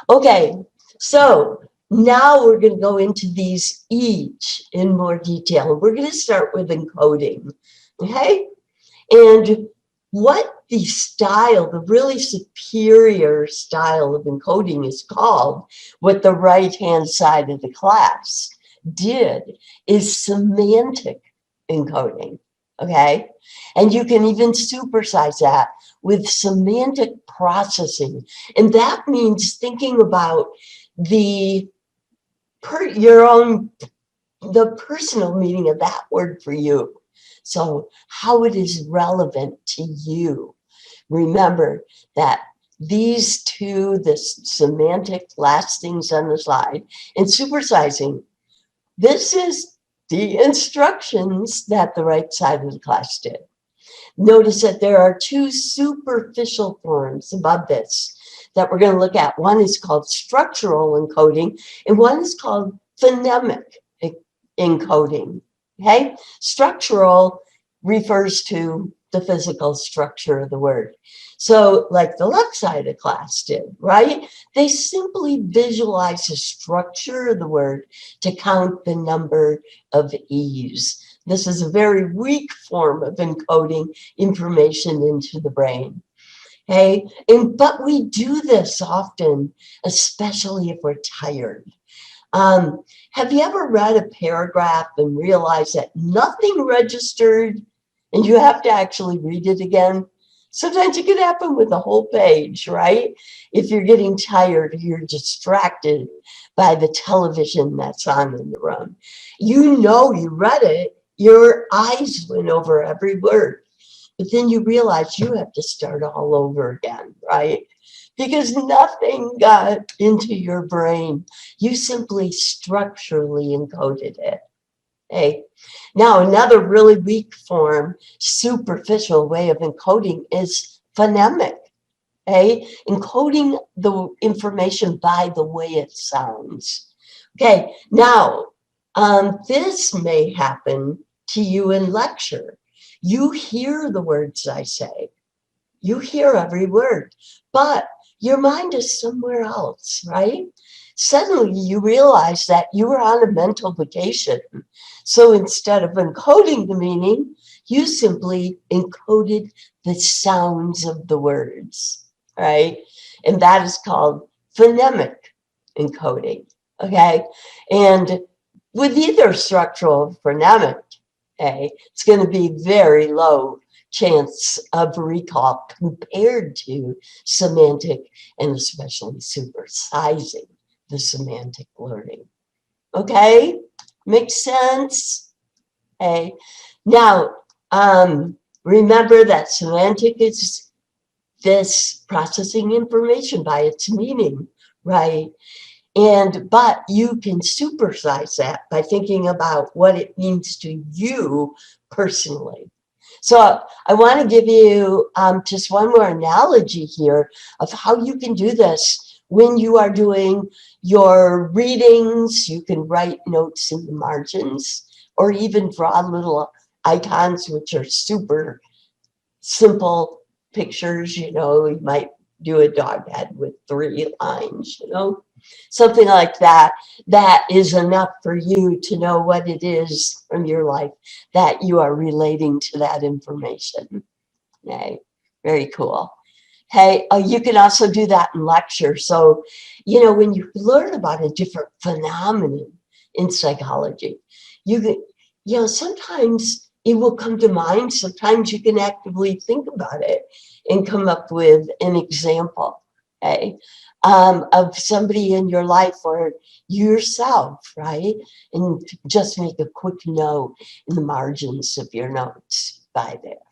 Okay, so now we're going to go into these each in more detail. We're going to start with encoding, okay? And what the style, the really superior style of encoding is called, what the right-hand side of the class did, is semantic encoding, okay? And you can even supersize that with semantic processing. And that means thinking about the the personal meaning of that word for you. So how it is relevant to you. Remember that these two, the semantic last things on the slide, and supersizing, this is the instructions that the right side of the class did. Notice that there are two superficial forms above this that we're going to look at. One is called structural encoding, and one is called phonemic encoding. Okay? Structural refers to the physical structure of the word. So, like the left side of class did, right? They simply visualize the structure of the word to count the number of E's. This is a very weak form of encoding information into the brain. Okay, but we do this often, especially if we're tired. Have you ever read a paragraph and realized that nothing registered and you have to actually read it again? Sometimes it can happen with the whole page, right? If you're getting tired, you're distracted by the television that's on in the room. You know you read it, your eyes went over every word, but then you realize you have to start all over again, right? Because nothing got into your brain. You simply structurally encoded it. Okay. Now, another really weak form, superficial way of encoding is phonemic. Okay, encoding the information by the way it sounds. Okay, now this may happen to you in lecture. You hear the words I say, you hear every word, but your mind is somewhere else, right? Suddenly you realize that you were on a mental vacation. So instead of encoding the meaning, you simply encoded the sounds of the words, right? And that is called phonemic encoding, okay? And with either structural or phonemic, okay, it's going to be very low chance of recall compared to semantic and especially supersizing the semantic learning. Okay, makes sense? Okay, now remember that semantic is this processing information by its meaning, right? But you can supersize that by thinking about what it means to you personally. So I want to give you just one more analogy here of how you can do this when you are doing your readings. You can write notes in the margins or even draw little icons, which are super simple pictures. You might do a dog head with 3 lines, something like that. That is enough for you to know what it is from your life that you are relating to that information. Okay, very cool. Hey, you can also do that in lecture. So, when you learn about a different phenomenon in psychology, you can, sometimes it will come to mind. Sometimes you can actively think about it and come up with an example, okay, of somebody in your life or yourself, right? And just make a quick note in the margins of your notes by there.